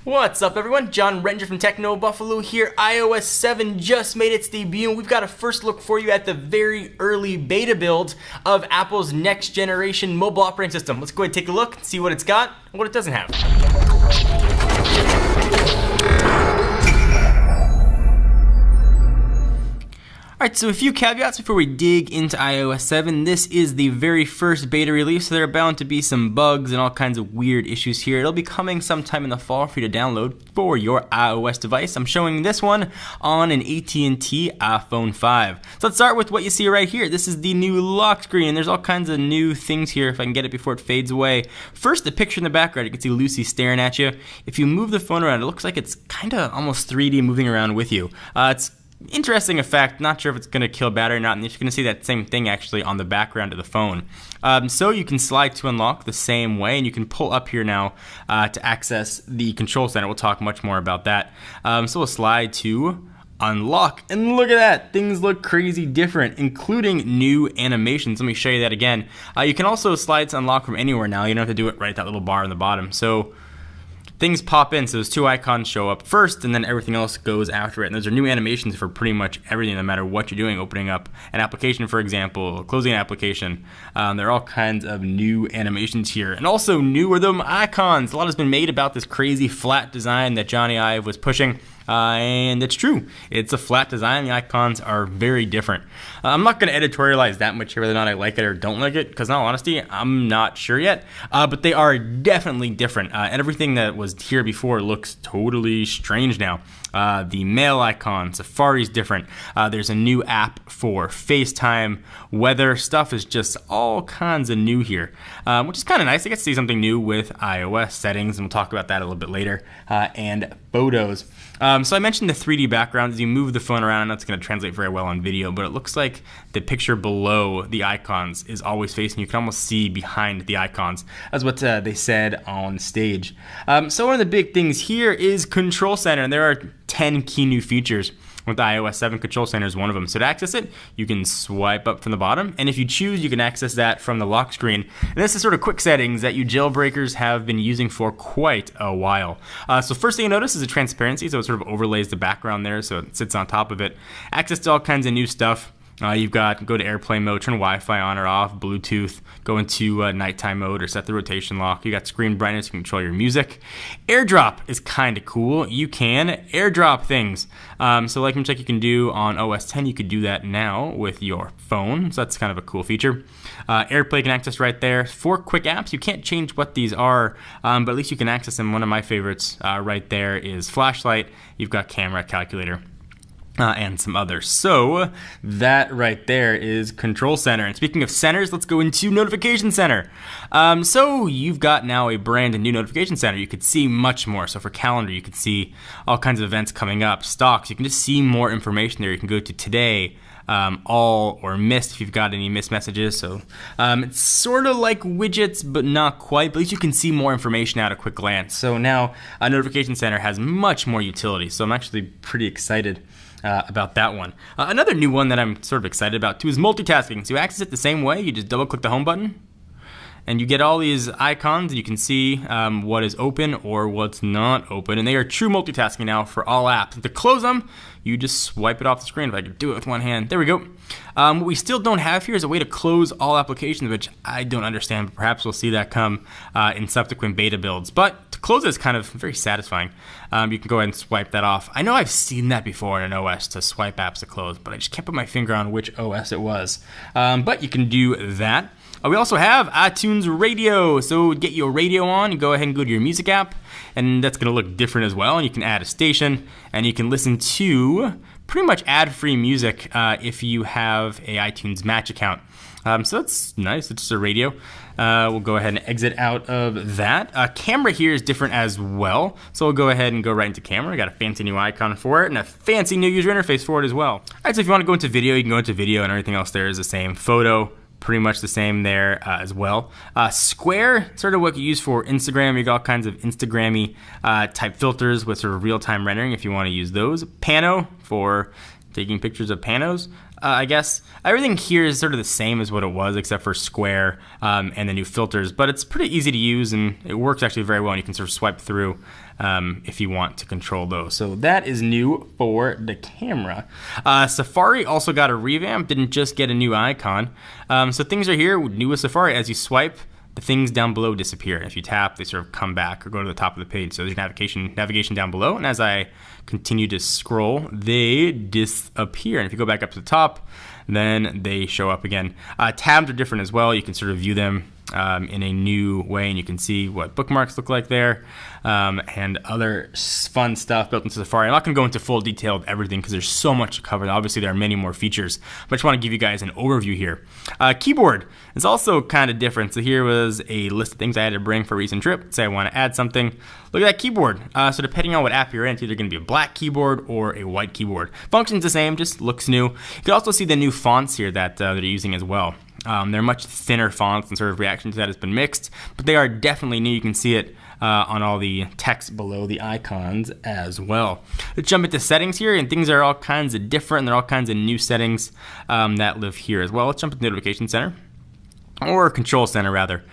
What's up everyone, John Renger from Techno Buffalo here. iOS 7 just made its debut and we've got a first look for you at the very early beta build of Apple's next generation mobile operating system. Let's go ahead and take a look and see what it's got and what it doesn't have. Alright, so a few caveats before we dig into iOS 7. This is the very first beta release, so there are bound to be some bugs and all kinds of weird issues here. It'll be coming sometime in the fall for you to download for your iOS device. I'm showing this one on an AT&T iPhone 5. So let's start with what you see right here. This is the new lock screen. There's all kinds of new things here if I can get it before it fades away. First, the picture in the background, you can see Lucy staring at you. If you move the phone around, it looks like it's kind of almost 3D moving around with you. It's interesting effect. Not sure if it's going to kill battery or not, and you're going to see that same thing actually on the background of the phone. So you can slide to unlock the same way, and you can pull up here now to access the control center. We'll talk much more about that. So we'll slide to unlock, and look at that, things look crazy different, including new animations. Let me show you that again. You can also slide to unlock from anywhere now. You don't have to do it right at that little bar on the bottom. So things pop in, so those two icons show up first and then everything else goes after it. And those are new animations for pretty much everything, no matter what you're doing. Opening up an application, for example, closing an application. There are all kinds of new animations here. And also new are the icons. A lot has been made about this crazy flat design that Johnny Ive was pushing. And it's true. It's a flat design. The icons are very different. I'm not going to editorialize that much here, whether or not I like it or don't like it, because in all honesty, I'm not sure yet. But they are definitely different. And everything that was here before looks totally strange now. The mail icon, Safari's different. There's a new app for FaceTime. Weather stuff is just all kinds of new here, which is kind of nice. I get to see something new with iOS settings, and we'll talk about that a little bit later. And photos. So I mentioned the 3D background. As you move the phone around, I know it's going to translate very well on video, but it looks like the picture below the icons is always facing. You can almost see behind the icons. That's what they said on stage. So one of the big things here is Control Center, and there are 10 key new features with iOS 7. Control Center is one of them. So to access it, you can swipe up from the bottom, and if you choose, you can access that from the lock screen. And this is sort of quick settings that you jailbreakers have been using for quite a while. So first thing you notice is the transparency, so it sort of overlays the background there, so it sits on top of it. Access to all kinds of new stuff. You've got go to airplane mode, turn Wi-Fi on or off, Bluetooth, go into nighttime mode or set the rotation lock. You got screen brightness, you can control your music. AirDrop is kind of cool. You can AirDrop things. So like you can do on OS 10, you could do that now with your phone. So that's kind of a cool feature. AirPlay can access right there. 4 quick apps. You can't change what these are, but at least you can access them. One of my favorites right there is Flashlight. You've got Camera, Calculator, and some others. So that right there is Control Center. And speaking of centers, let's go into Notification Center. So you've got now a brand new Notification Center. You could see much more. So for calendar, you could see all kinds of events coming up. Stocks, you can just see more information there. You can go to today, all, or missed if you've got any missed messages. So it's sort of like widgets, but not quite. But at least you can see more information at a quick glance. So now a Notification Center has much more utility. So I'm actually pretty excited about that one. Another new one that I'm sort of excited about too is multitasking. So you access it the same way. You just double click the home button and you get all these icons. You can see what is open or what's not open, and they are true multitasking now for all apps. To close them, you just swipe it off the screen. If I could do it with one hand, there we go. What we still don't have here is a way to close all applications, which I don't understand, but perhaps we'll see that come in subsequent beta builds. But to close it is kind of very satisfying. You can go ahead and swipe that off. I know I've seen that before in an OS to swipe apps to close, but I just can't put my finger on which OS it was. But you can do that. We also have iTunes Radio. So get your radio on, you go ahead and go to your music app, and that's going to look different as well. And you can add a station, and you can listen to pretty much ad-free music if you have a iTunes Match account. So that's nice. It's just a radio. We'll go ahead and exit out of that. Camera here is different as well. So we'll go ahead and go right into camera. Got a fancy new icon for it and a fancy new user interface for it as well. All right, so if you want to go into video, you can go into video, and everything else there is the same. Photo, pretty much the same there as well. Square, sort of what you use for Instagram. You got all kinds of Instagram-y type filters with sort of real-time rendering if you want to use those. Pano for taking pictures of panos. I guess everything here is sort of the same as what it was, except for square and the new filters. But it's pretty easy to use, and it works actually very well. And you can sort of swipe through if you want to control those. So that is new for the camera. Safari also got a revamp. Didn't just get a new icon. So things are here. New with Safari. As you swipe, the things down below disappear. And if you tap, they sort of come back or go to the top of the page. So there's navigation down below. And as I continue to scroll, they disappear. And if you go back up to the top, then they show up again. Tabs are different as well. You can sort of view them in a new way, and you can see what bookmarks look like there, and other fun stuff built into Safari. I'm not going to go into full detail of everything because there's so much to cover. Obviously, there are many more features, but I just want to give you guys an overview here. Keyboard is also kind of different. So here was a list of things I had to bring for a recent trip. Say I want to add something. Look at that keyboard. So depending on what app you're in, it's either going to be a black keyboard or a white keyboard. Functions the same, just looks new. You can also see the new fonts here that they're using as well. They're much thinner fonts, and sort of reaction to that has been mixed, but they are definitely new. You can see it on all the text below the icons as well. Let's jump into settings here, and things are all kinds of different, and there are all kinds of new settings that live here as well. Let's jump into Notification Center. Or Control Center rather,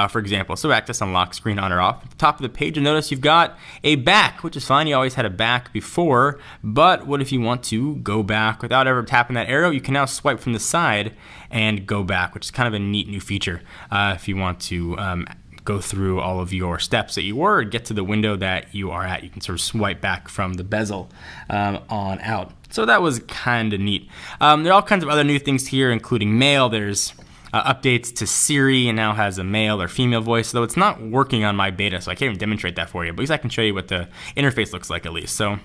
for example. So access unlock screen on or off. At the top of the page, you'll notice you've got a back, which is fine. You always had a back before, but what if you want to go back without ever tapping that arrow? You can now swipe from the side and go back, which is kind of a neat new feature if you want to go through all of your steps that you were and get to the window that you are at. You can sort of swipe back from the bezel on out. So that was kind of neat. There are all kinds of other new things here, including mail. There's updates to Siri, and now has a male or female voice, though it's not working on my beta, so I can't even demonstrate that for you, but at least I can show you what the interface looks like at least. So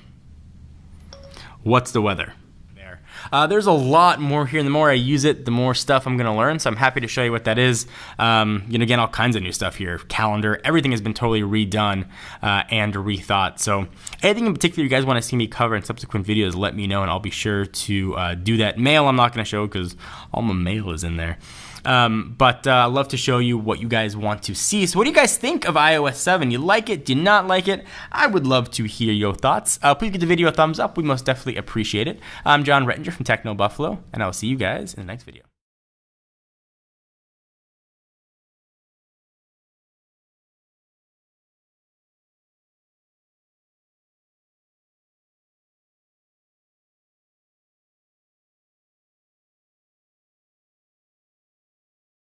what's the weather? There's a lot more here, and the more I use it, the more stuff I'm going to learn, so I'm happy to show you what that is. Again, all kinds of new stuff here. Calendar, everything has been totally redone and rethought. So anything in particular you guys want to see me cover in subsequent videos, let me know, and I'll be sure to do that. Mail I'm not going to show because all my mail is in there. But I'd love to show you what you guys want to see. So what do you guys think of iOS 7? You like it? Do you not like it? I would love to hear your thoughts. Please give the video a thumbs up. We most definitely appreciate it. I'm John Rettinger from Techno Buffalo, and I'll see you guys in the next video.